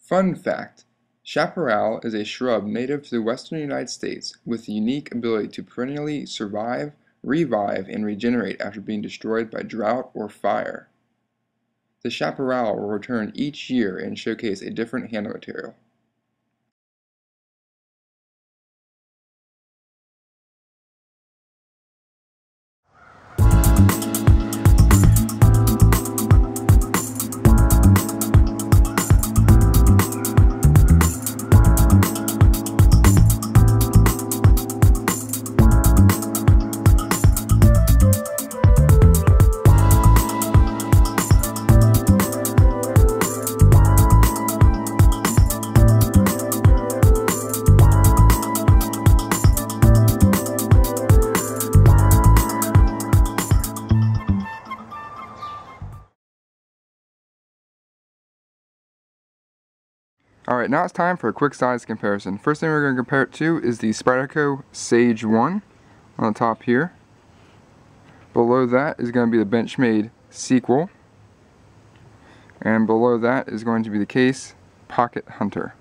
Fun fact: chaparral is a shrub native to the western United States with the unique ability to perennially survive, revive, and regenerate after being destroyed by drought or fire. The chaparral will return each year and showcase a different handle material. Alright, now it's time for a quick size comparison. First thing we're going to compare it to is the Spyderco Sage 1 on the top here. Below that is going to be the Benchmade Sequel. And below that is going to be the Case Pocket Hunter.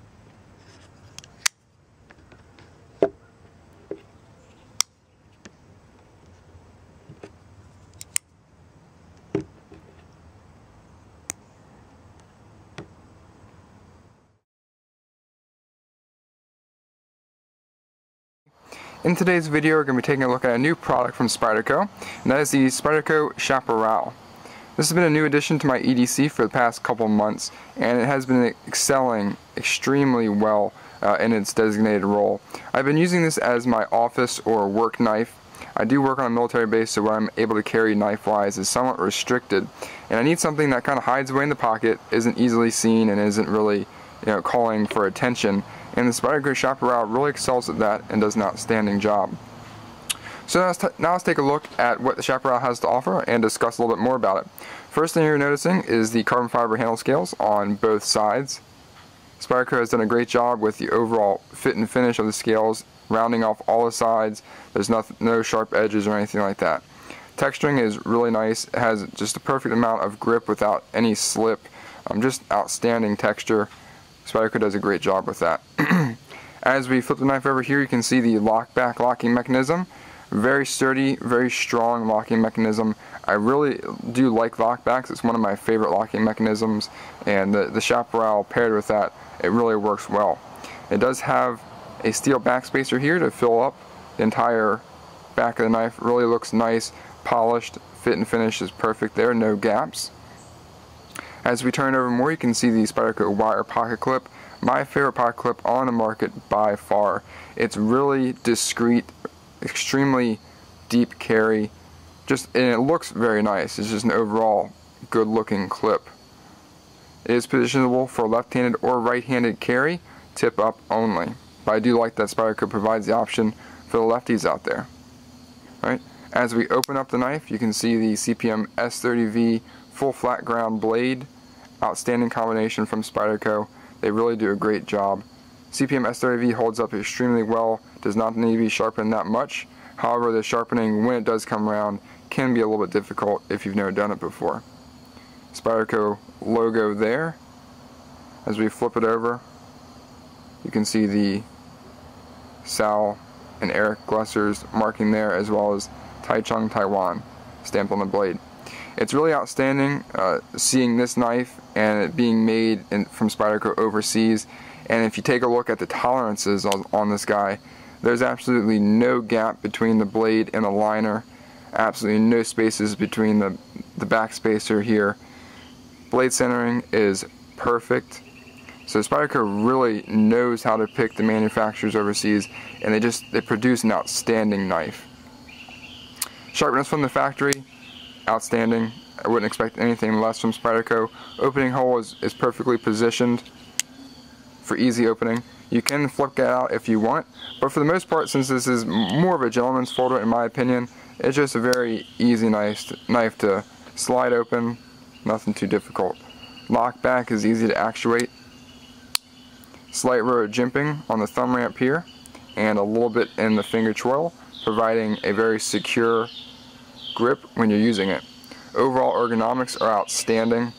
In today's video, we're going to be taking a look at a new product from Spyderco, and that is the Spyderco Chaparral. This has been a new addition to my EDC for the past couple months, and it has been excelling extremely well in its designated role. I've been using this as my office or work knife. I do work on a military base, so what I'm able to carry knife-wise is somewhat restricted, and I need something that kind of hides away in the pocket, isn't easily seen, and isn't really calling for attention. And the Spyderco Chaparral really excels at that and does an outstanding job. So now let's take a look at what the Chaparral has to offer and discuss a little bit more about it. First thing you're noticing is the carbon fiber handle scales on both sides. Spyderco has done a great job with the overall fit and finish of the scales, rounding off all the sides. There's no sharp edges or anything like that. Texturing is really nice. It has just a perfect amount of grip without any slip. Just outstanding texture. Spyderco does a great job with that. As we flip the knife over here, you can see the lockback locking mechanism. Very sturdy, very strong locking mechanism. I really do like lockbacks. It's one of my favorite locking mechanisms, and the Chaparral paired with that, it really works well. It does have a steel backspacer here to fill up the entire back of the knife. It really looks nice, polished, fit and finish is perfect there, no gaps. As we turn over more, you can see the Spyderco wire pocket clip. My favorite pocket clip on the market by far. It's really discreet, extremely deep carry, and it looks very nice. It's just an overall good looking clip. It is positionable for left-handed or right-handed carry, tip up only. But I do like that Spyderco provides the option for the lefties out there. Right? As we open up the knife, you can see the CPM S30V full flat ground blade. Outstanding combination from Spyderco. They really do a great job. CPM S30V holds up extremely well, does not need to be sharpened that much. However, the sharpening, when it does come around, can be a little bit difficult if you've never done it before. Spyderco logo there. As we flip it over, you can see the Sal and Eric Glesser's marking there, as well as Taichung, Taiwan stamped on the blade. It's really outstanding seeing this knife and it being made from Spyderco overseas. And if you take a look at the tolerances on this guy, there's absolutely no gap between the blade and the liner. Absolutely no spaces between the backspacer here. Blade centering is perfect. So Spyderco really knows how to pick the manufacturers overseas, and they produce an outstanding knife. Sharpness from the factory, outstanding. I wouldn't expect anything less from Spyderco. Opening hole is perfectly positioned for easy opening. You can flip that out if you want, but for the most part, since this is more of a gentleman's folder in my opinion, it's just a very easy knife to slide open, nothing too difficult. Lock back is easy to actuate. Slight row of jimping on the thumb ramp here, and a little bit in the finger choil, providing a very secure grip when you're using it. Overall ergonomics are outstanding.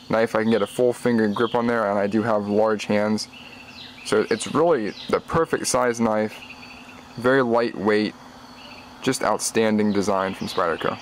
knife I can get a full finger grip on there, and I do have large hands. So it's really the perfect size knife, very lightweight, just outstanding design from Spyderco.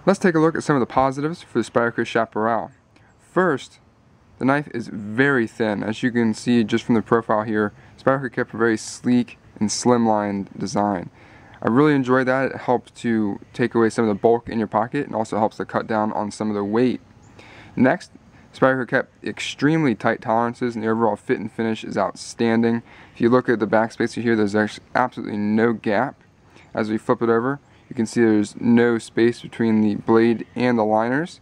Let's take a look at some of the positives for the Spyderco Chaparral. First, the knife is very thin. As you can see just from the profile here, Spyderco kept a very sleek and slimline design. I really enjoyed that. It helps to take away some of the bulk in your pocket and also helps to cut down on some of the weight. Next, Spyderco kept extremely tight tolerances, and the overall fit and finish is outstanding. If you look at the backspacer here, there's actually absolutely no gap. As we flip it over, you can see there's no space between the blade and the liners.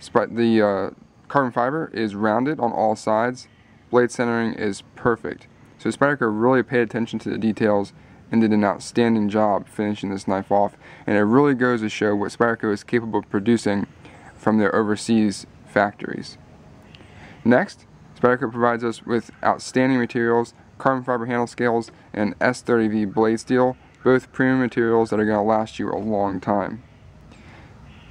The carbon fiber is rounded on all sides. Blade centering is perfect. So Spyderco really paid attention to the details and did an outstanding job finishing this knife off. And it really goes to show what Spyderco is capable of producing from their overseas factories. Next, Spyderco provides us with outstanding materials, carbon fiber handle scales, and S30V blade steel. Both premium materials that are going to last you a long time.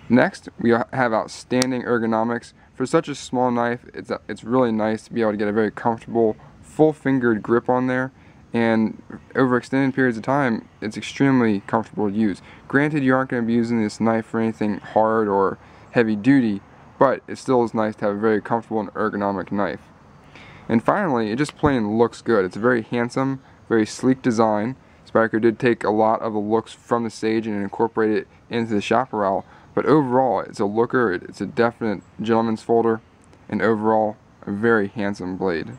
Next, we have outstanding ergonomics. For such a small knife, it's really nice to be able to get a very comfortable, full-fingered grip on there, and over extended periods of time, it's extremely comfortable to use. Granted, you aren't going to be using this knife for anything hard or heavy-duty, but it still is nice to have a very comfortable and ergonomic knife. And finally, it just plain looks good. It's a very handsome, very sleek design. Spyderco did take a lot of the looks from the Sage and incorporate it into the Chaparral, but overall it's a looker, it's a definite gentleman's folder, and overall a very handsome blade.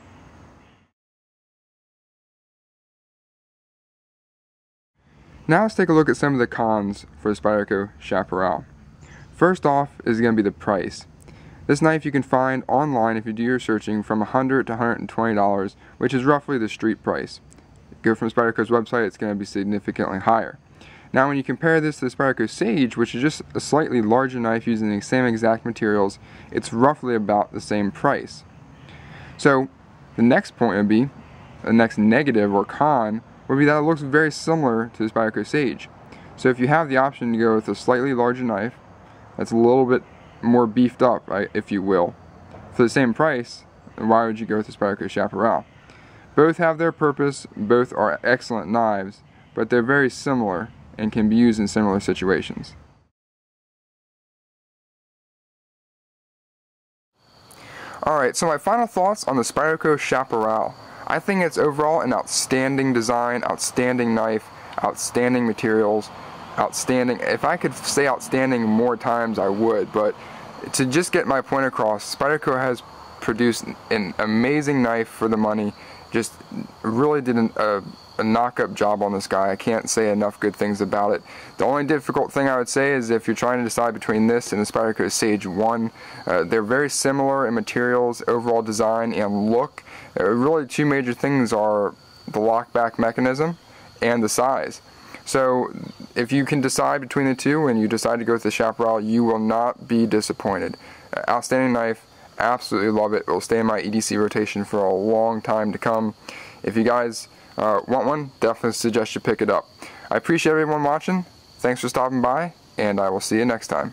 Now let's take a look at some of the cons for the Spyderco Chaparral. First off is going to be the price. This knife you can find online if you do your searching from $100 to $120, which is roughly the street price. Go from Spyderco's website, it's going to be significantly higher. Now when you compare this to the Spyderco Sage, which is just a slightly larger knife using the same exact materials, it's roughly about the same price. So the next point would be, the next negative or con, would be that it looks very similar to the Spyderco Sage. So if you have the option to go with a slightly larger knife, that's a little bit more beefed up, if you will, for the same price, then why would you go with the Spyderco Chaparral? Both have their purpose, both are excellent knives, but they're very similar and can be used in similar situations. Alright, so my final thoughts on the Spyderco Chaparral. I think it's overall an outstanding design, outstanding knife, outstanding materials, outstanding. If I could say outstanding more times, I would, but to just get my point across, Spyderco has produced an amazing knife for the money. Just really did a knock-up job on this guy. I can't say enough good things about it. The only difficult thing I would say is if you're trying to decide between this and the Spyderco Sage 1, they're very similar in materials, overall design, and look. Really two major things are the lockback mechanism and the size. So if you can decide between the two and you decide to go with the Chaparral, you will not be disappointed. Outstanding knife. Absolutely love it. It will stay in my EDC rotation for a long time to come. If you guys want one, definitely suggest you pick it up. I appreciate everyone watching. Thanks for stopping by, and I will see you next time.